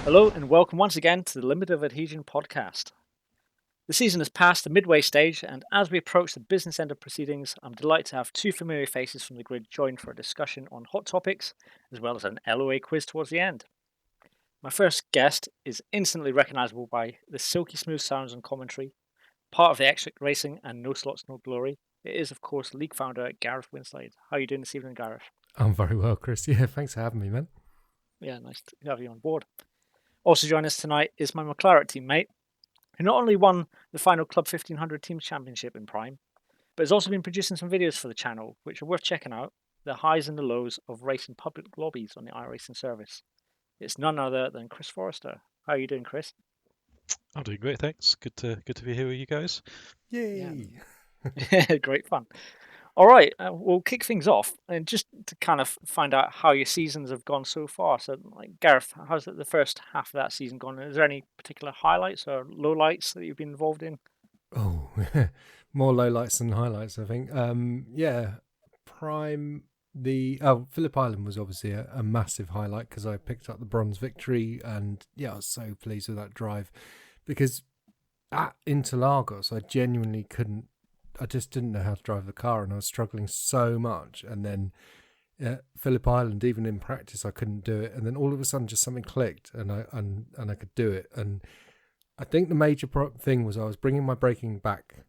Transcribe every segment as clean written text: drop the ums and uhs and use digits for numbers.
Hello and welcome once again to the Limit of Adhesion podcast. The season has passed the midway stage, and as we approach the business end of proceedings, I'm delighted to have two familiar faces from the grid join for a discussion on hot topics, as well as an LOA quiz towards the end. My first guest is instantly recognisable by the silky smooth sounds and commentary, part of the Extract Racing and No Slots No Glory. It is, of course, league founder Gareth Winslade. How are you doing this evening, Gareth? I'm very well, Chris. Yeah, thanks for having me, man. Yeah, nice to have you on board. Also joining us tonight is my McLaren teammate, who not only won the final Club 1500 Teams Championship in Prime, but has also been producing some videos for the channel, which are worth checking out, the highs and the lows of racing public lobbies on the iRacing service. It's none other than Chris Forrester. How are you doing, Chris? I'm doing great, thanks. Good to be here with you guys. Yay! Yeah, great fun. All right, we'll kick things off, and just to kind of find out how your seasons have gone so far. So, like Gareth, how's the first half of that season gone? Is there any particular highlights or lowlights that you've been involved in? Oh, more lowlights than highlights, I think. Prime. Phillip Island was obviously a massive highlight because I picked up the bronze victory, and yeah, I was so pleased with that drive because at Interlagos, I genuinely couldn't. I just didn't know how to drive the car, and I was struggling so much. And then Phillip Island, even in practice, I couldn't do it. And then all of a sudden, just something clicked, and I could do it. And I think the major thing was I was bringing my braking back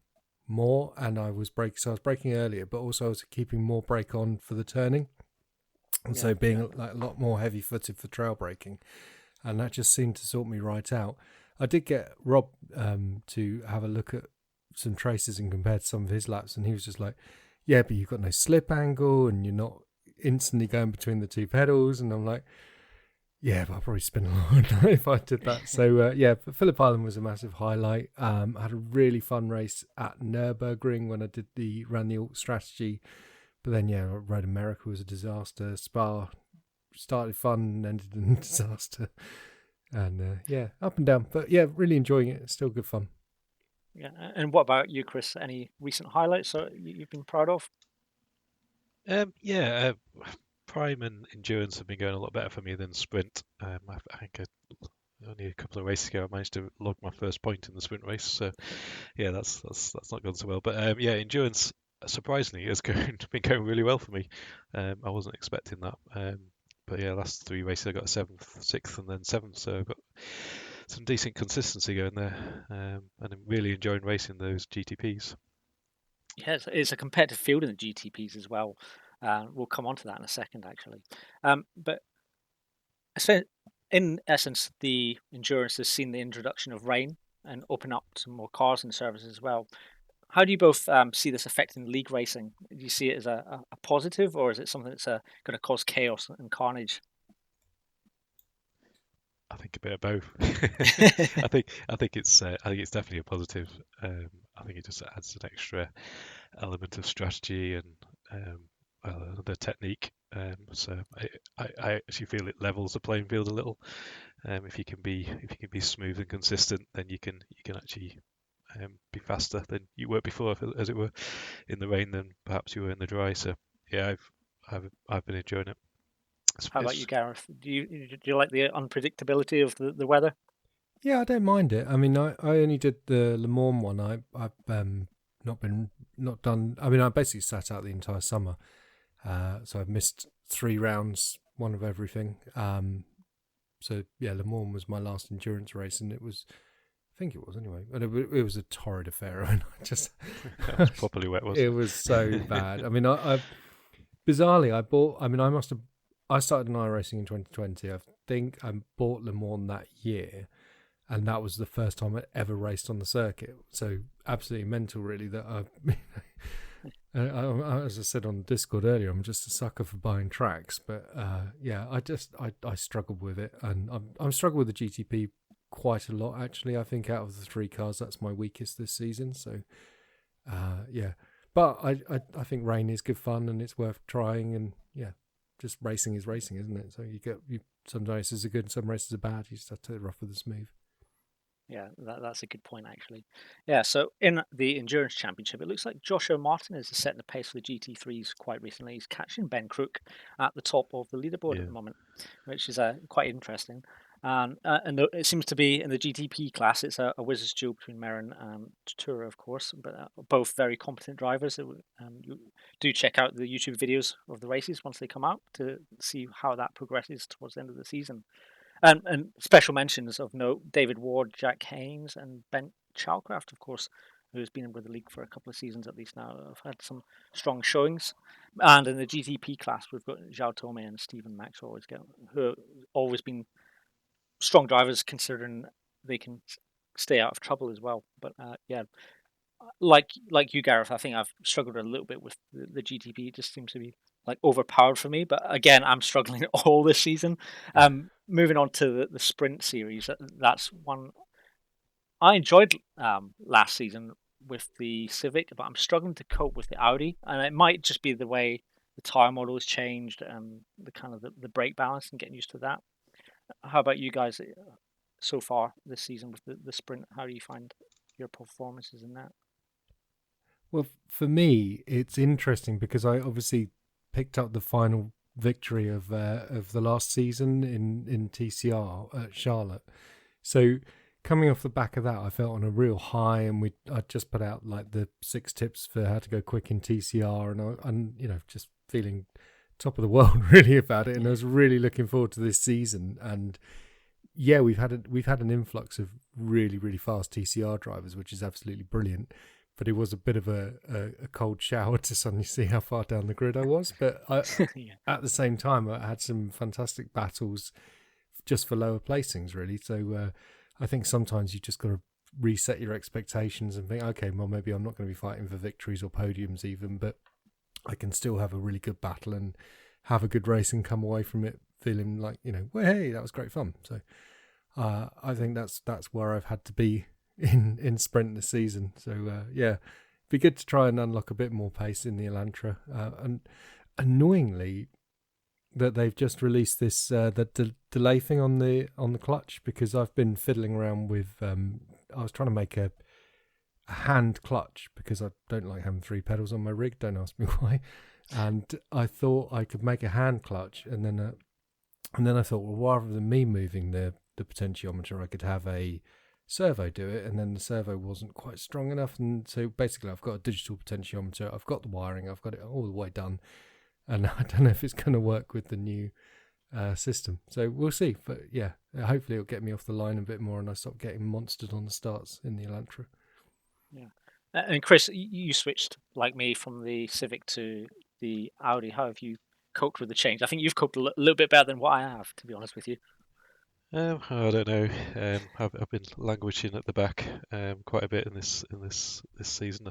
more, and I was braking earlier, but also I was keeping more brake on for the turning, and so being like a lot more heavy-footed for trail braking, and that just seemed to sort me right out. I did get Rob to have a look at some traces and compared to some of his laps, and he was just like, yeah, but you've got no slip angle and you're not instantly going between the two pedals. And I'm like, yeah, but I'll probably spend a lot of time if I did that. So but Phillip Island was a massive highlight. I had a really fun race at Nürburgring when I ran the alt strategy, but then Road America was a disaster. Spa started fun and ended in disaster, and up and down, but yeah, really enjoying it. It's still good fun. Yeah, and what about you, Chris? Any recent highlights that you've been proud of? Prime and endurance have been going a lot better for me than sprint. I think only a couple of races ago I managed to log my first point in the sprint race. So yeah, that's not gone so well. But endurance surprisingly has been going really well for me. I wasn't expecting that. But yeah, last three races I got 7th, 6th, and then 7th. So I've got some decent consistency going there, and I'm really enjoying racing those GTPs. Yeah, it's a competitive field in the GTPs as well. We'll come on to that in a second, actually. But in essence, the endurance has seen the introduction of rain and open up some more cars and services as well. How do you both see this affecting league racing? Do you see it as a positive, or is it something that's going to cause chaos and carnage? I think a bit of both. I think it's definitely a positive. I think it just adds an extra element of strategy and the technique. So I actually feel it levels the playing field a little. If you can be smooth and consistent, then you can actually be faster than you were before, as it were, in the rain than perhaps you were in the dry. So yeah, I've been enjoying it. How about you, Gareth? Do you like the unpredictability of the weather? Yeah, I don't mind it. I mean, I only did the Le Mans one. I've not done. I mean, I basically sat out the entire summer, so I've missed 3 rounds, one of everything. So yeah, Le Mans was my last endurance race, and it was, I think it was anyway, but it was a torrid affair, and That was properly wet, wasn't it? It was so bad. I mean, I bizarrely I started in iRacing in 2020. I think I bought Le Mans that year, and that was the first time I'd ever raced on the circuit. So absolutely mental, really. That as I said on Discord earlier, I'm just a sucker for buying tracks. But I struggled with it, and I'm struggling with the GTP quite a lot actually. I think out of the 3 cars, that's my weakest this season. So but I think rain is good fun and it's worth trying. And yeah, just racing is racing, isn't it? So some races are good, some races are bad. You just have to rough with the smooth. Yeah, that's a good point, actually. Yeah, so in the Endurance Championship, it looks like Joshua Martinez is setting the pace for the GT3s quite recently. He's catching Ben Crook at the top of the leaderboard at the moment, which is quite interesting. And it seems to be in the GTP class, it's a wizard's duel between Merrin and Tura, of course, but both very competent drivers. You do check out the YouTube videos of the races once they come out to see how that progresses towards the end of the season. And special mentions of note: David Ward, Jack Haynes, and Ben Chalcraft, of course, who's been with the league for a couple of seasons at least now. I've had some strong showings. And in the GTP class, we've got Zhao Tome and Stephen Maxwell, who have always been strong drivers, considering they can stay out of trouble as well. But yeah, like you, Gareth, I think I've struggled a little bit with the GTP. It just seems to be like overpowered for me. But again, I'm struggling all this season. Moving on to the sprint series, that's one I enjoyed last season with the Civic, but I'm struggling to cope with the Audi, and it might just be the way the tire model has changed and the kind of the brake balance and getting used to that. How about you guys so far this season with the sprint? How do you find your performances in that? Well, for me, it's interesting because I obviously picked up the final victory of the last season in TCR at Charlotte. So coming off the back of that, I felt on a real high, and I just put out like the 6 tips for how to go quick in TCR, and just feeling top of the world really about it, and I was really looking forward to this season. And yeah, we've had an influx of really fast TCR drivers, which is absolutely brilliant. But it was a bit of a cold shower to suddenly see how far down the grid I was. But at the same time, I had some fantastic battles just for lower placings, really. So I think sometimes you just got to reset your expectations and think, okay, well, maybe I'm not going to be fighting for victories or podiums even, but I can still have a really good battle and have a good race and come away from it feeling like, well, hey, that was great fun. So I think that's where I've had to be in sprint this season. So yeah, it'd be good to try and unlock a bit more pace in the Elantra. And annoyingly, that they've just released this the delay thing on the clutch, because I've been fiddling around with I was trying to make a hand clutch because I don't like having 3 pedals on my rig. Don't ask me why. And I thought I could make a hand clutch, and then I thought, well, rather than me moving the potentiometer, I could have a servo do it, and then the servo wasn't quite strong enough, and so basically I've got a digital potentiometer, I've got the wiring, I've got it all the way done, and I don't know if it's going to work with the new system, so we'll see. But yeah, hopefully it'll get me off the line a bit more and I stop getting monstered on the starts in the Elantra. Yeah. And Chris, you switched like me from the Civic to the Audi. How have you coped with the change? I think you've coped a little bit better than what I have, to be honest with you. I don't know. I've been languishing at the back quite a bit in this season.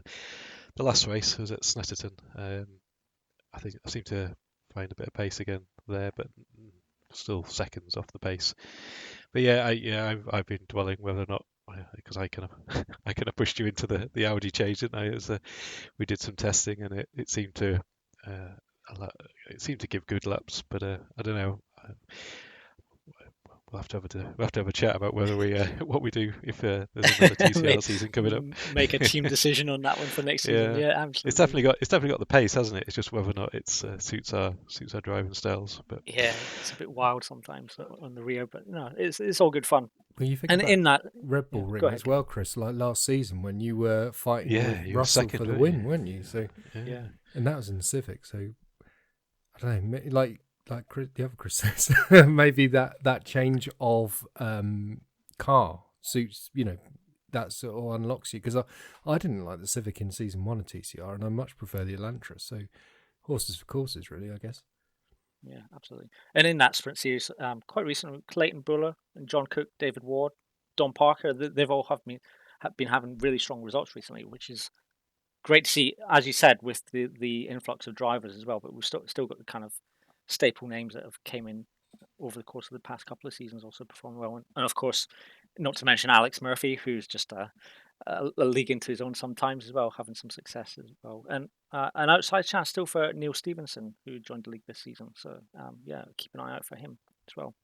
The last race was at Snetterton. I think I seem to find a bit of pace again there, but still seconds off the pace. But yeah, I've been dwelling whether or not, because I kind of pushed you into the Audi change, didn't I? We did some testing, and it seemed to give good laps, but I don't know. We'll have to have a chat about whether we what we do if there's another TCR season coming up. Make a team decision on that one for next season. Yeah, absolutely. It's definitely got the pace, hasn't it? It's just whether or not it suits our driving styles. But yeah, it's a bit wild sometimes on the Rio, but no, it's all good fun. Well, you think and about in that Red Bull ring as well, Chris, like last season when you were fighting with Russell for the win, weren't you? So yeah, and that was in the Civic. So I don't know, like Chris, the other Chris says, maybe that change of car suits, that sort of unlocks you, because I didn't like the Civic in season 1 of TCR, and I much prefer the Elantra. So horses for courses, really, I guess. Yeah, absolutely. And in that sprint series, quite recently, Clayton Buller and John Cook, David Ward, Don Parker, they've all been having really strong results recently, which is great to see, as you said, with the influx of drivers as well. But we've still got the kind of staple names that have came in over the course of the past couple of seasons also performing well. And of course, not to mention Alex Murphy, who's just a league into his own sometimes as well, having some success as well. And an outside chance still for Neil Stevenson, who joined the league this season. So yeah, keep an eye out for him as well.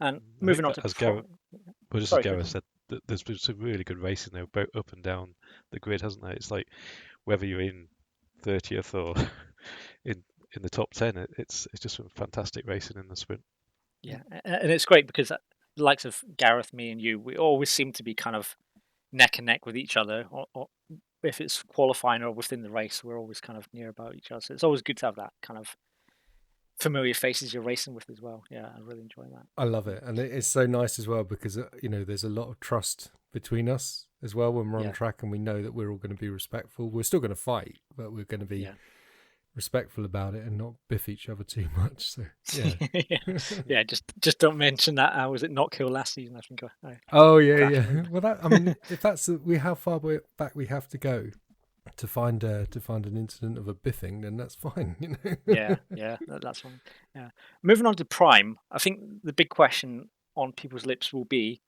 And moving on to as Gareth said, there's been some really good racing there, both up and down the grid, hasn't there? It's like whether you're in 30th or in the top 10, it's just some fantastic racing in the sprint. Yeah, and it's great because the likes of Gareth, me, and you, we always seem to be kind of neck and neck with each other, or if it's qualifying or within the race, we're always kind of near about each other. So it's always good to have that kind of familiar faces you're racing with as well. Yeah, I'm really enjoying that. I love it, and it's so nice as well because there's a lot of trust between us as well when we're on track, and we know that we're all going to be respectful. We're still going to fight, but we're going to be respectful about it and not biff each other too much. So yeah, just don't mention that. Was it not kill last season? I think. Oh yeah. Well, if that's how far back we have to go to find an incident of a biffing, then that's fine. Yeah, that's fine. Yeah. Moving on to Prime, I think the big question on people's lips will be,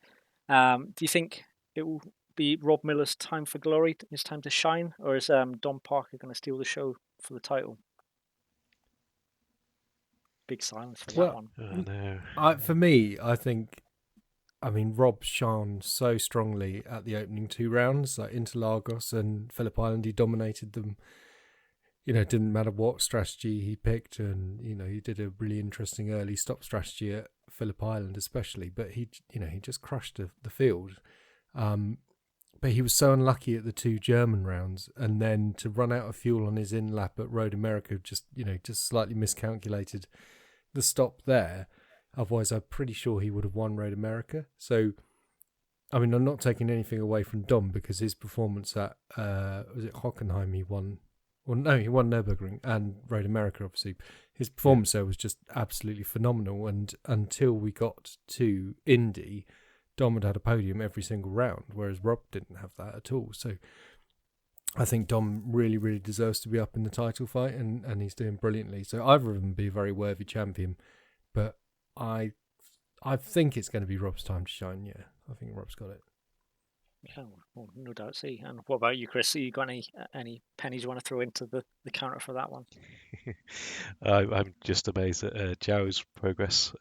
do you think it will be Rob Miller's time for glory, his time to shine, or is Dom Parker going to steal the show for the title? Big silence for that one. Oh, no. For me, I think, Rob shone so strongly at the opening 2 rounds, like Interlagos and Phillip Island. He dominated them. It didn't matter what strategy he picked, and he did a really interesting early stop strategy at Phillip Island, especially. But he just crushed the field. But he was so unlucky at the 2 German rounds, and then to run out of fuel on his in lap at Road America, just slightly miscalculated the stop there. Otherwise, I'm pretty sure he would have won Road America. So, I'm not taking anything away from Dom, because his performance at was it Hockenheim he won. Well, no, he won Nürburgring and Road America, obviously. His performance there was just absolutely phenomenal. And until we got to Indy, Dom had a podium every single round, whereas Rob didn't have that at all. So I think Dom really, really deserves to be up in the title fight, and he's doing brilliantly. So either of them be a very worthy champion. But I think it's going to be Rob's time to shine, yeah. I think Rob's got it. Yeah, well, no doubt. See, and what about you, Chris? You got any pennies you want to throw into the counter for that one? I'm just amazed at Zhao's progress.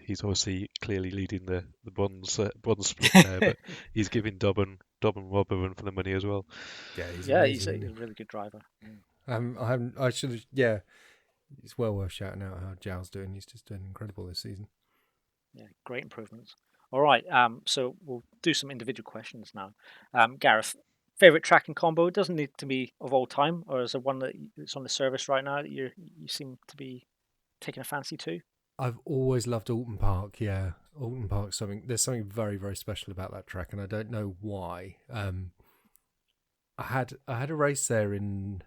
He's obviously clearly leading the bronze split there, but he's giving Dob and Rob a run for the money as well. Yeah, he's a really good driver. I should have. Yeah, it's well worth shouting out how Zhao's doing. He's just doing incredible this season. Yeah, great improvements. All right, so we'll do some individual questions now. Gareth, favorite track and combo? It doesn't need to be of all time, or is there one that's on the service right now that you seem to be taking a fancy to? I've always loved Alton Park. Yeah, Alton Park. There's something very, very special about that track, and I don't know why. I had a race there in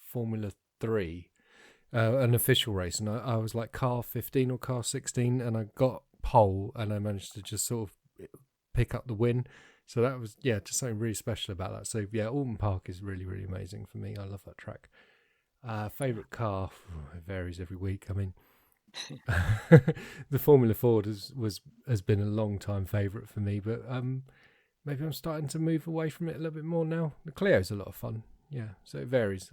Formula 3, an official race, and I was like car 15 or car 16, and I got pole, and I managed to just sort of pick up the win. So that was just something really special about that. So yeah, Alton Park is really, really amazing for me. I love that track. Favorite car, it varies every week. The Formula Ford has been a long time favourite for me, but maybe I'm starting to move away from it a little bit more now. The Clio's a lot of fun, so it varies.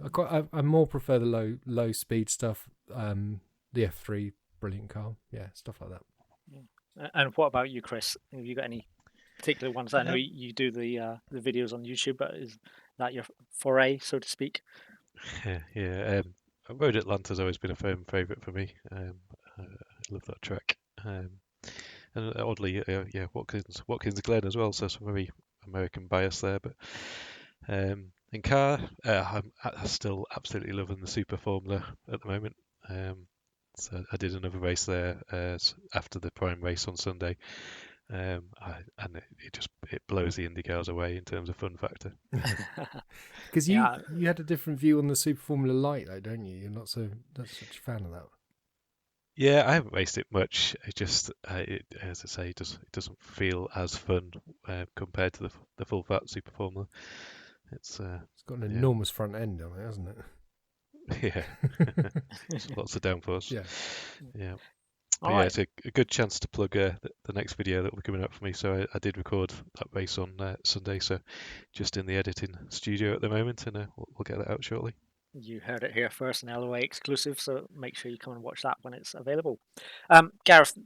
I more prefer the low speed stuff. The F3, brilliant car, stuff like that. And what about you, Chris? Have you got any particular ones? I know you do the videos on YouTube, but is that your foray, so to speak? Yeah. Road Atlanta's always been a firm favourite for me. I love that track. And oddly, Watkins Glen as well. So some very American bias there. But in car, I'm still absolutely loving the Super Formula at the moment. So I did another race there after the Prime race on Sunday. And it blows the IndyCars away in terms of fun factor. Because you had a different view on the Super Formula Light, though, don't you? You're not such a fan of that. Yeah, I haven't raced it much. It just, as I say, it doesn't feel as fun compared to the full fat Super Formula. It's got an enormous front end on it, hasn't it? Yeah, lots of downforce. Yeah. But it's a good chance to plug the next video that will be coming up for me. So I did record that race on Sunday, so just in the editing studio at the moment, and we'll get that out shortly. You heard it here first, an LOA exclusive, so make sure you come and watch that when it's available. Gareth,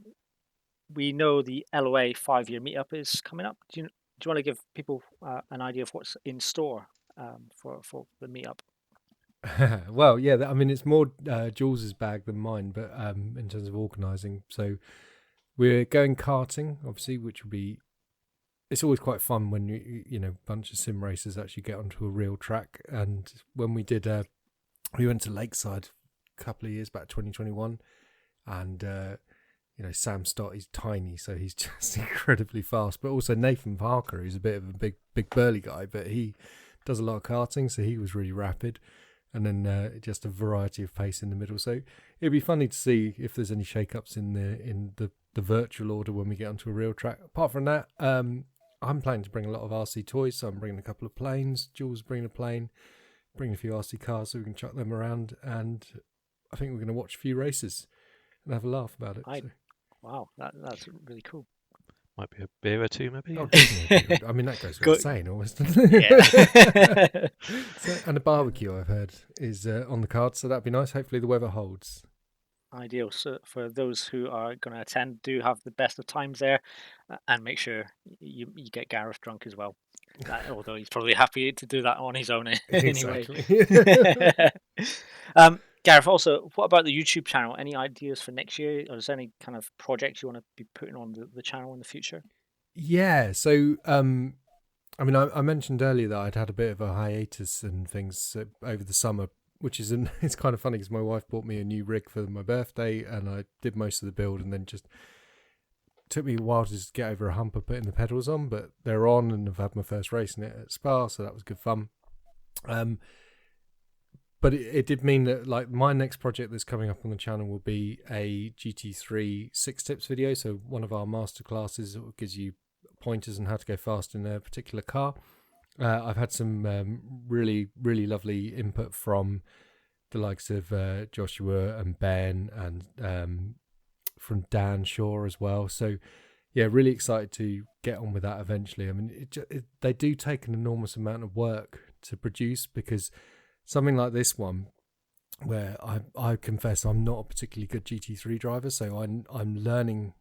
we know the LOA 5-year meetup is coming up. Do you want to give people an idea of what's in store for the meetup? Well, it's more Jules's bag than mine, but in terms of organising. So We're going karting, obviously, which will be. It's always quite fun when a bunch of sim racers actually get onto a real track. And when we did, we went to Lakeside a couple of years back, 2021, and Sam Stott, he's tiny, so he's just incredibly fast. But also Nathan Parker, who's a bit of a big burly guy, but he does a lot of karting, so he was really rapid. And then just a variety of pace in the middle. So it'd be funny to see if there's any shake-ups in the virtual order when we get onto a real track. Apart from that, I'm planning to bring a lot of RC toys, so I'm bringing a couple of planes. Jules bringing a plane, bringing a few RC cars so we can chuck them around, and I think we're going to watch a few races and have a laugh about it. Wow, that's really cool. Might be a beer or two, maybe. Oh, definitely. I mean, that goes without saying, almost. Yeah. And a barbecue, I've heard, is on the card, so that'd be nice. Hopefully the weather holds. Ideal. So for those who are going to attend, do have the best of times there, and make sure you get Gareth drunk as well. Although he's probably happy to do that on his own anyway. Gareth, also, what about the YouTube channel? Any ideas for next year? Or is there any kind of projects you want to be putting on the channel in the future? Yeah, so I mean, I mentioned earlier that I'd had a bit of a hiatus and things over the summer, which is it's kind of funny because my wife bought me a new rig for my birthday, and I did most of the build, and then just took me a while to just get over a hump of putting the pedals on, but they're on, and I've had my first race in it at Spa, so that was good fun. But it did mean that, like, my next project that's coming up on the channel will be a GT3 6 tips video. So one of our masterclasses that gives you pointers on how to go fast in a particular car. I've had some really, really lovely input from the likes of Joshua and Ben, and from Dan Shaw as well. So yeah, really excited to get on with that eventually. I mean, they do take an enormous amount of work to produce, because something like this one, where I confess I'm not a particularly good GT3 driver, so I'm learning.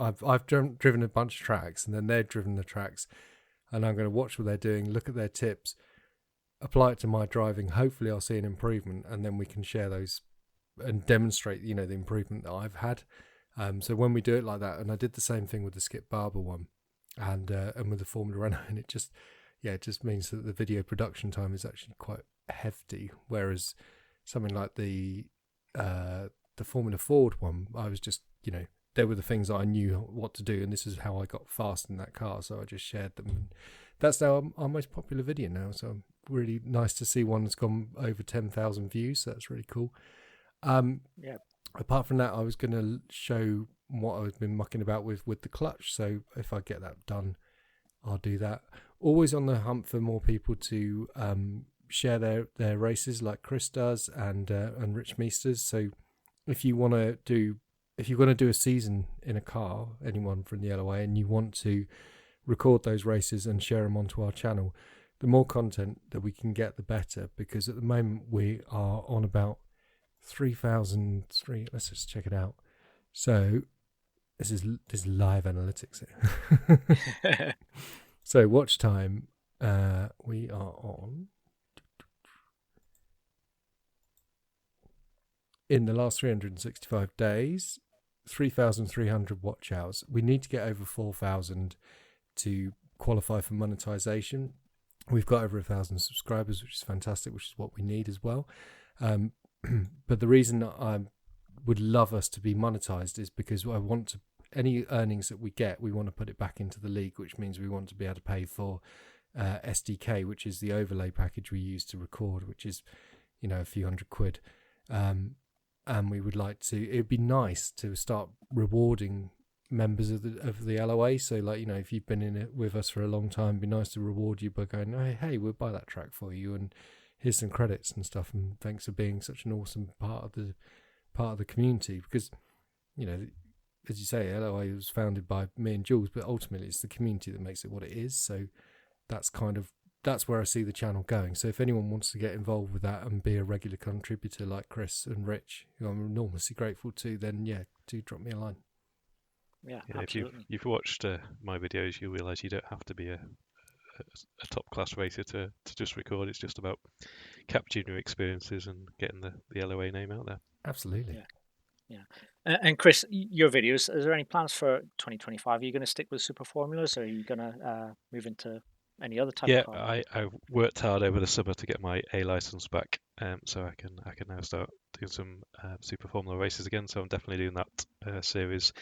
I've driven a bunch of tracks, and then they've driven the tracks, and I'm going to watch what they're doing, look at their tips, apply it to my driving. Hopefully I'll see an improvement, and then we can share those and demonstrate, the improvement that I've had. So when we do it like that, and I did the same thing with the Skip Barber one, and with the Formula Renault, and it just means that the video production time is actually quite hefty, whereas something like the Formula Ford one, I was just, there were the things that I knew what to do, and this is how I got fast in that car, so I just shared them. And that's now our most popular video now, so really nice to see one that's gone over 10,000 views, so that's really cool. Yeah. Apart from that, I was going to show what I've been mucking about with the clutch, so if I get that done, I'll do that. Always on the hunt for more people to share their races, like Chris does, and Rich Meesters. So if you're going to do a season in a car, anyone from the LOA, and you want to record those races and share them onto our channel, the more content that we can get, the better. Because at the moment we are on about 3,003. Let's just check it out. So this is live analytics here. So watch time, we are on, in the last 365 days, 3,300 watch hours. We need to get over 4,000 to qualify for monetization. We've got over 1,000 subscribers, which is fantastic, which is what we need as well. But the reason I would love us to be monetized is because I want to, any earnings that we get, we want to put it back into the league, which means we want to be able to pay for SDK, which is the overlay package we use to record, which is, a few £100. And we would like to, it'd be nice to start rewarding members of the LOA. So, like, if you've been in it with us for a long time, it'd be nice to reward you by going, hey, we'll buy that track for you, and here's some credits and stuff, and thanks for being such an awesome part of the community. Because, as you say, LOA was founded by me and Jules, but ultimately it's the community that makes it what it is. So that's where I see the channel going. So if anyone wants to get involved with that and be a regular contributor like Chris and Rich, who I'm enormously grateful to, then do drop me a line. Yeah, absolutely. If you've watched my videos, you realise you don't have to be a top class racer to just record. It's just about capturing your experiences and getting the LOA name out there. Absolutely. Yeah. And Chris, your videos, is there any plans for 2025? Are you going to stick with super formulas, or are you going to move into any other type of Yeah, car? I worked hard over the summer to get my A license back, so I can now start doing some Super Formula races again. So I'm definitely doing that series.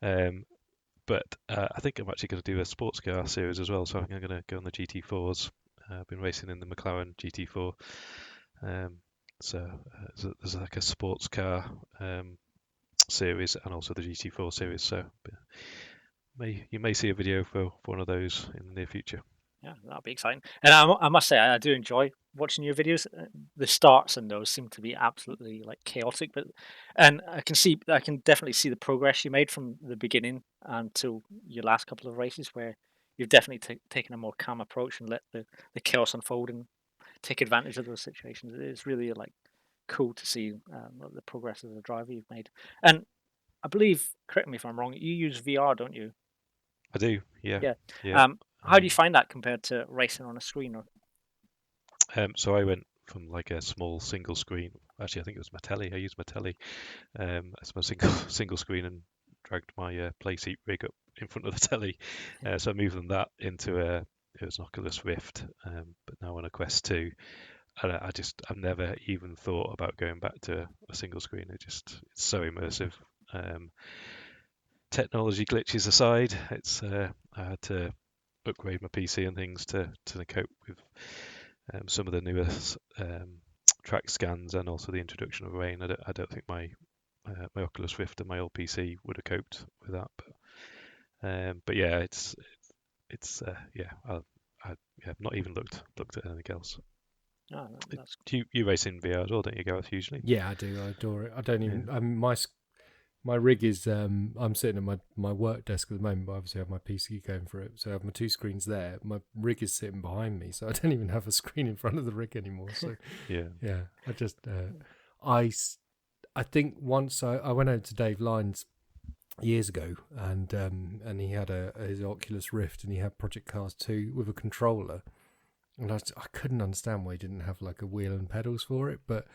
But I think I'm actually going to do a sports car series as well. So I'm going to go on the GT4s. I've been racing in the McLaren GT4. There's like a sports car series and also the GT4 series. So you may see a video for one of those in the near future. Yeah, that'll be exciting. And I must say, I do enjoy watching your videos. The starts and those seem to be absolutely like chaotic, and I can definitely see the progress you made from the beginning until your last couple of races, where you've definitely taken a more calm approach and let the chaos unfold and take advantage of those situations. It's really like cool to see the progress as a driver you've made. And I believe, correct me if I'm wrong, you use VR, don't you? I do, yeah, Yeah. yeah. How do you find that compared to racing on a screen? Or So I went from like a small single screen. Actually, I think it was my telly. I used my telly as my single screen and dragged my play seat rig up in front of the telly. So I moved from that into it was an Oculus Rift, but now on a Quest 2. And I've never even thought about going back to a single screen. It's so immersive. Technology glitches aside, I had to upgrade my PC and things to cope with some of the newer track scans and also the introduction of rain. I don't think my Oculus Rift and my old PC would have coped with that. But yeah, I've not even looked at anything else. oh, that's You race in VR as well, don't you, Gareth? Usually. Yeah, I do. I adore it. I don't even. My rig is. I'm sitting at my work desk at the moment, but obviously I have my PC going for it. So I have my two screens there. My rig is sitting behind me, so I don't even have a screen in front of the rig anymore. So yeah. I just. I think once I went over to Dave Lyons years ago, and he had his Oculus Rift, and he had Project Cars 2 with a controller, and I couldn't understand why he didn't have like a wheel and pedals for it, but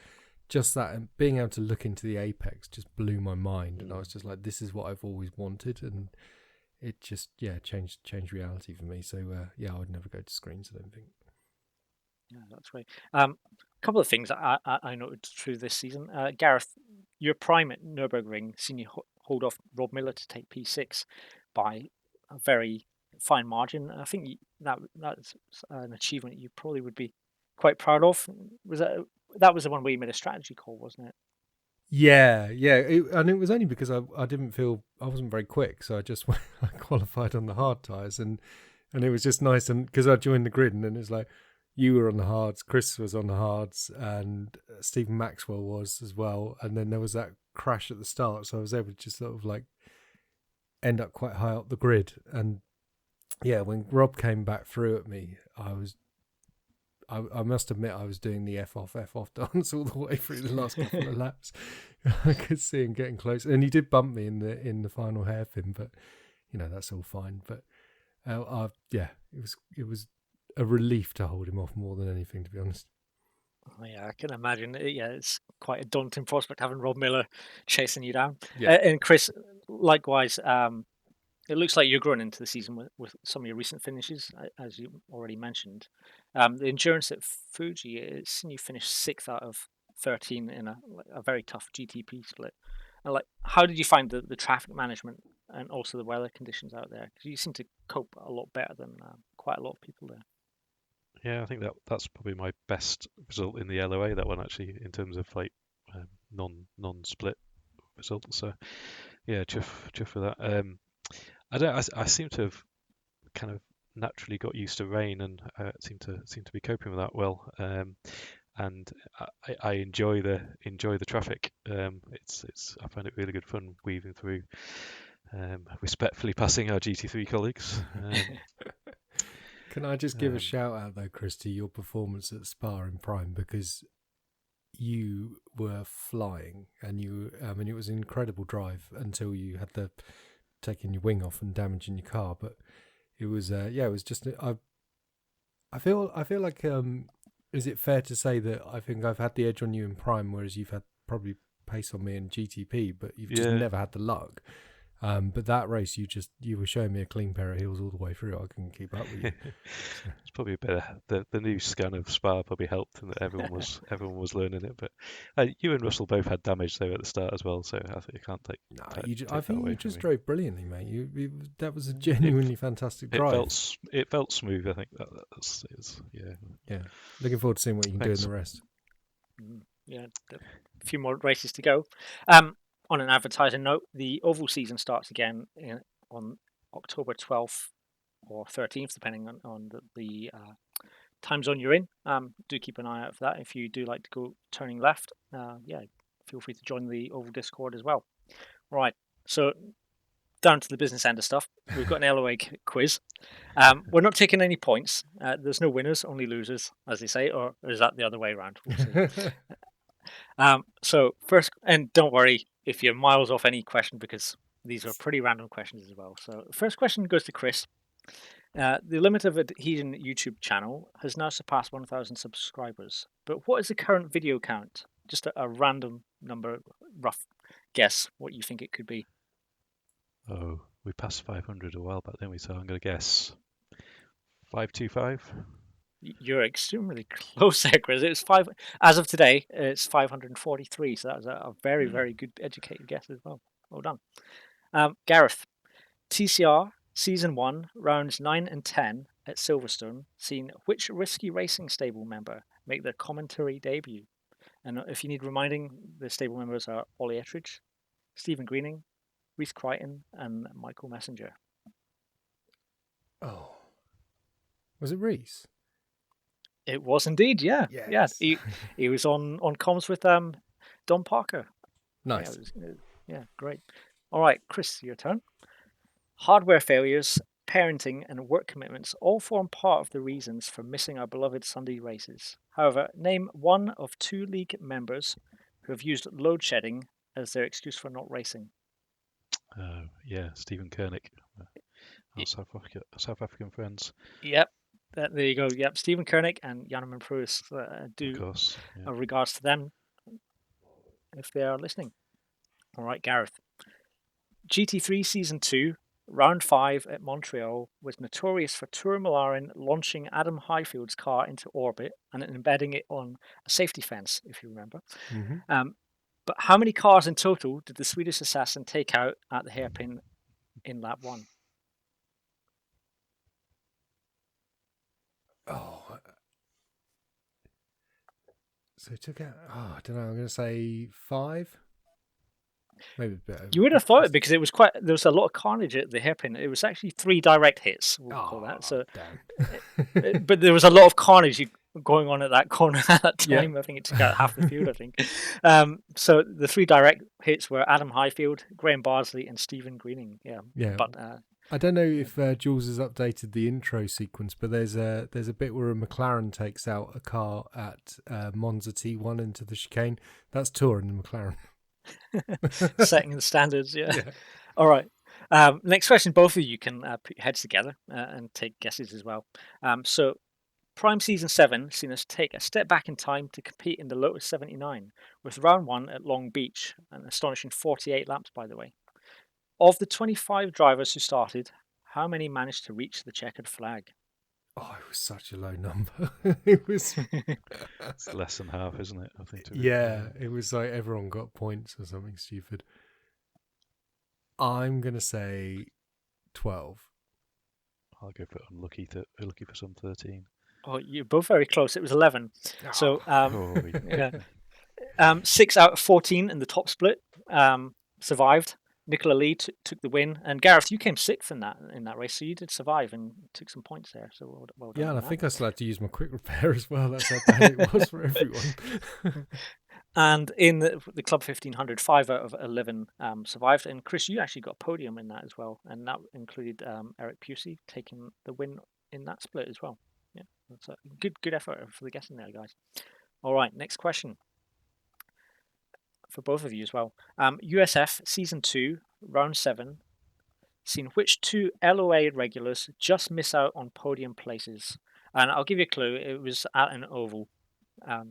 just that and being able to look into the apex just blew my mind, and I was just like, this is what I've always wanted, and it just changed reality for me. So I would never go to screens, I don't think. Yeah, that's great. A couple of things I noted through this season. Gareth, your prime at Nürburgring seen you hold off Rob Miller to take P6 by a very fine margin. I think that's an achievement you probably would be quite proud of. That was the one where you made a strategy call, wasn't it? Yeah, and it was only because I didn't feel I wasn't very quick, so I qualified on the hard tires, and it was just nice, and because I joined the grid, and then it's like you were on the hards, Chris was on the hards, and Stephen Maxwell was as well, and then there was that crash at the start, so I was able to just sort of like end up quite high up the grid, and yeah, when Rob came back through at me, I must admit I was doing the F off dance all the way through the last couple of laps. I could see him getting close, and he did bump me in the final hairpin, but that's all fine. But it was a relief to hold him off more than anything, to be honest. Oh, yeah, I can imagine. Yeah, it's quite a daunting prospect having Rob Miller chasing you down. Yeah. And Chris, likewise, it looks like you're growing into the season with some of your recent finishes, as you already mentioned. The endurance at Fuji, it's seen you finish 6th out of 13 in a very tough GTP split. And how did you find the traffic management and also the weather conditions out there? Because you seem to cope a lot better than quite a lot of people there. Yeah, I think that's probably my best result in the LOA. That one actually, in terms of like non-split result. So yeah, chuff for that. I seem to have kind of naturally got used to rain and seem to be coping with that well. And I enjoy the traffic. I find it really good fun weaving through, respectfully passing our GT3 colleagues. Can I just give a shout out though, Chris, to your performance at Spa in Prime, because you were flying, and it was an incredible drive until you had the taking your wing off and damaging your car. But it was it was just I feel like is it fair to say that I think I've had the edge on you in Prime, whereas you've had probably pace on me in GTP, but you've just Yeah. never had the luck. But that race, you were showing me a clean pair of heels all the way through. I couldn't keep up with you. It's probably a bit the new scan of Spa probably helped, and that everyone was learning it. But you and Russell both had damage there at the start as well, so I think you can't take. No, take I that think away you from just me. drove brilliantly, mate. That was a genuinely fantastic drive. It felt smooth. I think it's Yeah, looking forward to seeing what you can do in Thanks. the rest. Yeah, a few more races to go. On an advertising note, the oval season starts again on October 12th or 13th, depending on the time zone you're in. Do keep an eye out for that. If you do like to go turning left, feel free to join the oval Discord as well. Right, so down to the business end of stuff. We've got an LOA quiz. We're not taking any points. There's no winners, only losers, as they say, or is that the other way around? We'll see. So first, and don't worry if you're miles off any question, because these are pretty random questions as well. So first question goes to Chris. The Limit of Adhesion YouTube channel has now surpassed 1,000 subscribers. But what is the current video count? Just a random number, rough guess what you think it could be. Oh, we passed 500 a while back, didn't we? So I'm going to guess 525. You're extremely close there, Chris. It's five as of today. It's 543. So that was a very, very good educated guess as well. Well done, Gareth. TCR Season 1, Rounds 9 and 10 at Silverstone, seen which Risky Racing stable member make their commentary debut? And if you need reminding, the stable members are Ollie Ettridge, Stephen Greening, Reece Crichton, and Michael Messenger. Oh, was it Reece? It was indeed, yeah. Yes. Yeah, he was on comms with Don Parker. Nice. Yeah, great. All right, Chris, your turn. Hardware failures, parenting, and work commitments all form part of the reasons for missing our beloved Sunday races. However, name one of 2 league members who have used load shedding as their excuse for not racing. Stephen Koenig, our South African friends. Yep, there you go. Yep, Stephen Koenig and Jan Pruis. Do Of course. Yeah. regards to them if they are listening. All right, Gareth. GT3 Season 2, Round 5 at Montreal was notorious for Tourmaline launching Adam Highfield's car into orbit and embedding it on a safety fence, if you remember. Mm-hmm. But how many cars in total did the Swedish assassin take out at the hairpin in lap 1? Oh, so it took out. Oh, I don't know. I'm going to say 5. Maybe a bit over. You would have thought it, because it was there was a lot of carnage at the hairpin. It was actually 3 direct hits, we'll call that. So, damn. but there was a lot of carnage going on at that corner at that time. Yeah. I think it took out half the field, I think. So the 3 direct hits were Adam Highfield, Graham Bardsley, and Stephen Greening. Yeah. But I don't know if Jules has updated the intro sequence, but there's a bit where a McLaren takes out a car at Monza T1 into the chicane. That's touring the McLaren. setting the standards, yeah. All right. Next question. Both of you can put your heads together and take guesses as well. So Prime Season 7 seen us take a step back in time to compete in the Lotus 79 with round 1 at Long Beach, an astonishing 48 laps, by the way. Of the 25 drivers who started, how many managed to reach the checkered flag? Oh, it was such a low number. It was. It's less than half, isn't it? I think. It was like everyone got points or something stupid. I'm gonna say 12. I'll go for unlucky for some 13. Oh, you're both very close. It was 11. So, yeah. 6 out of 14 in the top split survived. Nicola Lee took the win, and Gareth, you came 6th in that race, so you did survive and took some points there. So well done. Yeah, and I think I still had to use my quick repair as well. That's how bad it was for everyone. And in the Club 1500, 5 out of 11 survived. And Chris, you actually got a podium in that as well, and that included Eric Pusey taking the win in that split as well. Yeah, that's a good effort for the guessing there, guys. All right, next question. For both of you as well. USF Season 2, Round 7, seen which 2 LOA regulars just miss out on podium places? And I'll give you a clue. It was at an oval.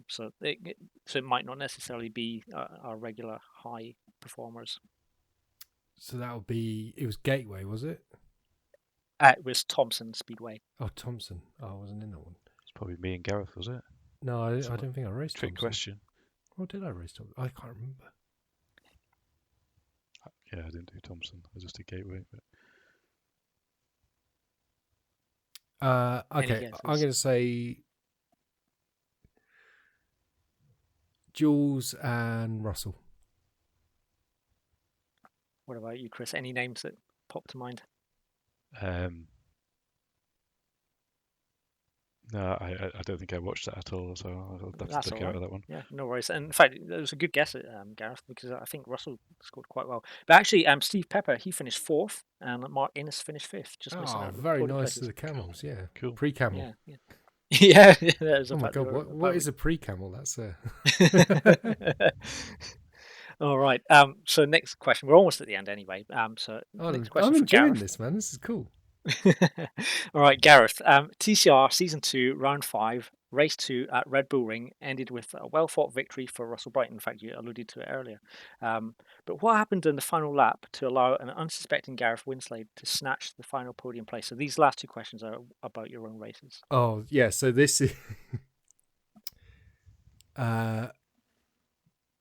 So it might not necessarily be our regular high performers. So that would be. It was Gateway, was it? It was Thompson Speedway. Oh, Thompson. Oh, I wasn't in that one. It's probably me and Gareth, was it? No, I don't think I raced Trick Thompson. question. Or did I race Thompson? I can't remember. Yeah, I didn't do Thompson. I just did Gateway. But... Okay, I'm going to say Jules and Russell. What about you, Chris? Any names that pop to mind? No, I don't think I watched that at all, so I'll have to look out of that one. Yeah, no worries. And in fact, it was a good guess at Gareth, because I think Russell scored quite well. But actually, Steve Pepper, he finished 4th, and Mark Innes finished 5th. Just missing out. Very nice to the camels, yeah. Cool. Pre-camel. Yeah. Yeah. Oh my God, what is a pre-camel? That's All right. So next question. We're almost at the end anyway. Next question I'm for enjoying Gareth. this, man. This is cool. All right, Gareth. TCR Season 2, Round 5, Race 2 at Red Bull Ring ended with a well-fought victory for Russell Brighton. In fact, you alluded to it earlier. But what happened in the final lap to allow an unsuspecting Gareth Winslade to snatch the final podium place? So these last two questions are about your own races. Oh, yeah. So this is...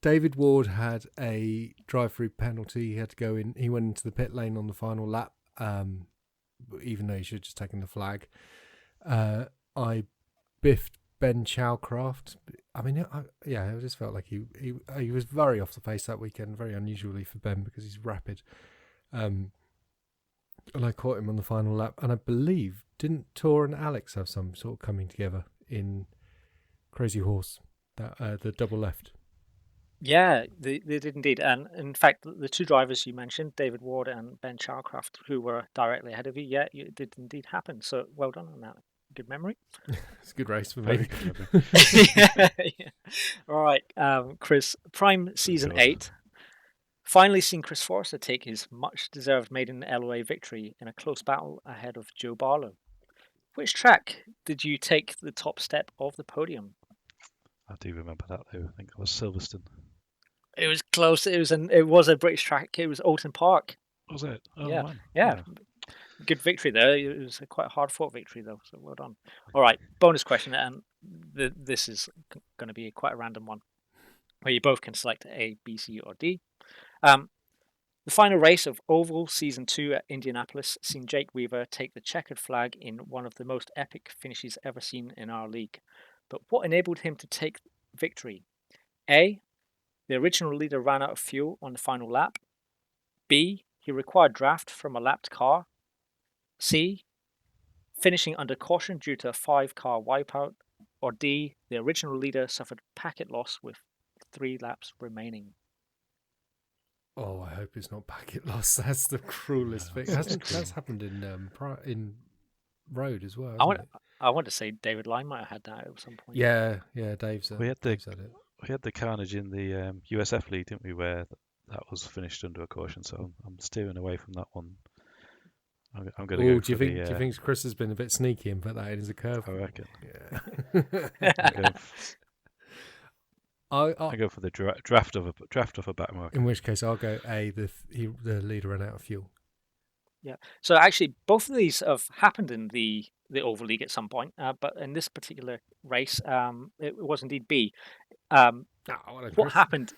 David Ward had a drive-through penalty. He had to go in. He went into the pit lane on the final lap, even though he should have just taken the flag. I biffed Ben Chowcraft. I mean, I just felt like he was very off the pace that weekend, very unusually for Ben because he's rapid. And I caught him on the final lap. And I believe, didn't Tor and Alex have some sort of coming together in Crazy Horse, that the double left? Yeah, they did indeed. And in fact, the two drivers you mentioned, David Ward and Ben Chowcraft, who were directly ahead of you, it did indeed happen. So well done on that. Good memory. It's a good race for me. Yeah. All right, Chris, Prime Season 8. Finally seen Chris Forrester take his much-deserved maiden LOA victory in a close battle ahead of Joe Barlow. Which track did you take the top step of the podium? I do remember that, though. I think it was Silverstone. It was close. It was a British track. It was Alton Park. Was it? Oh, yeah. Man. Yeah. Good victory there. It was a quite hard-fought victory, though, so well done. All right, bonus question, and this is going to be quite a random one, where you both can select A, B, C, or D. The final race of Oval Season 2 at Indianapolis seen Jake Weaver take the checkered flag in one of the most epic finishes ever seen in our league. But what enabled him to take victory? A, the original leader ran out of fuel on the final lap. B, he required draft from a lapped car. C, finishing under caution due to a 5-car wipeout. Or D, the original leader suffered packet loss with 3 laps remaining. Oh, I hope it's not packet loss. That's the cruelest thing. That's happened in Road as well. I want to say David Lyne might have had that at some point. Yeah, Dave's we had Dave's had it. We had the carnage in the USF league, didn't we? Where that was finished under a caution. So I'm steering away from that one. I'm going to go. Do you think Chris has been a bit sneaky and put that in as a curve? I reckon. Yeah. I go for the draft of a back marker. In which case, I'll go A. The leader ran out of fuel. Yeah. So actually, both of these have happened in the Oval League at some point, but in this particular race, it was indeed B. What happened?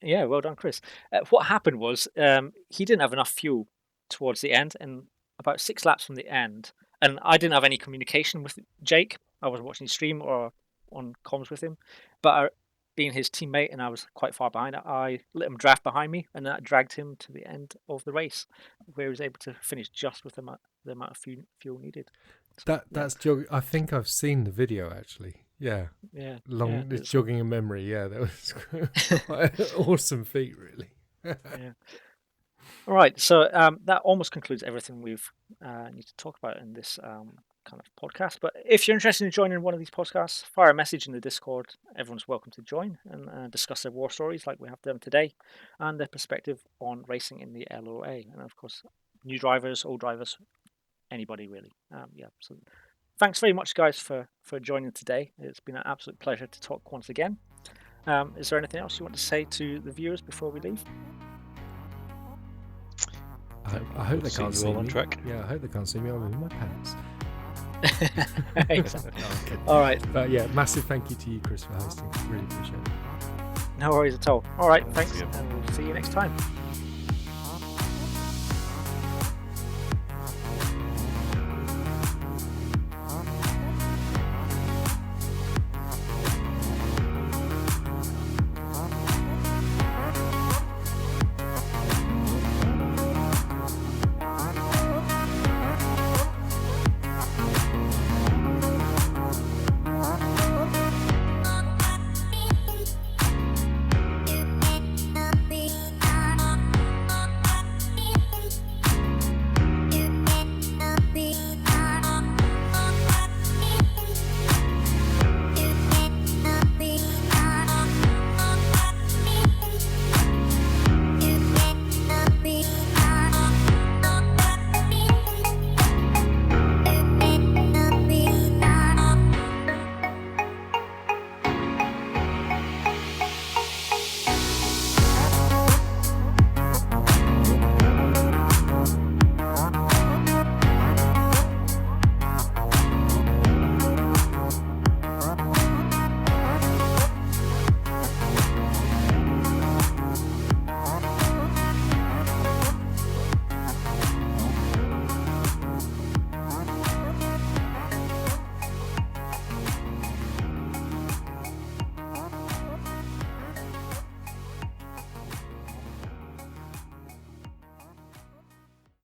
Yeah, well done, Chris. What happened was he didn't have enough fuel towards the end, and about 6 laps from the end, and I didn't have any communication with Jake. I wasn't watching the stream or on comms with him, but being his teammate and I was quite far behind, I let him draft behind me, and that dragged him to the end of the race, where he was able to finish just with the amount of fuel needed. So, that's jogging. I think I've seen the video actually. Yeah. Yeah. It's jogging in memory. Yeah, that was quite an awesome feat, really. Yeah. All right, so that almost concludes everything we've need to talk about in this kind of podcast. But if you're interested in joining one of these podcasts, fire a message in the Discord. Everyone's welcome to join and discuss their war stories like we have done today, and their perspective on racing in the LOA. And of course, new drivers, old drivers, anybody really. So thanks very much, guys, for joining today. It's been an absolute pleasure to talk once again. Is there anything else you want to say to the viewers before we leave? I hope they can't see all me. on track. Yeah, I hope they can't see me. I'm in my pants. Exactly. No, I'm kidding. All right. But yeah, massive thank you to you, Chris, for hosting. Really appreciate it. No worries at all. All right. Thanks. Thanks again. And we'll see you next time.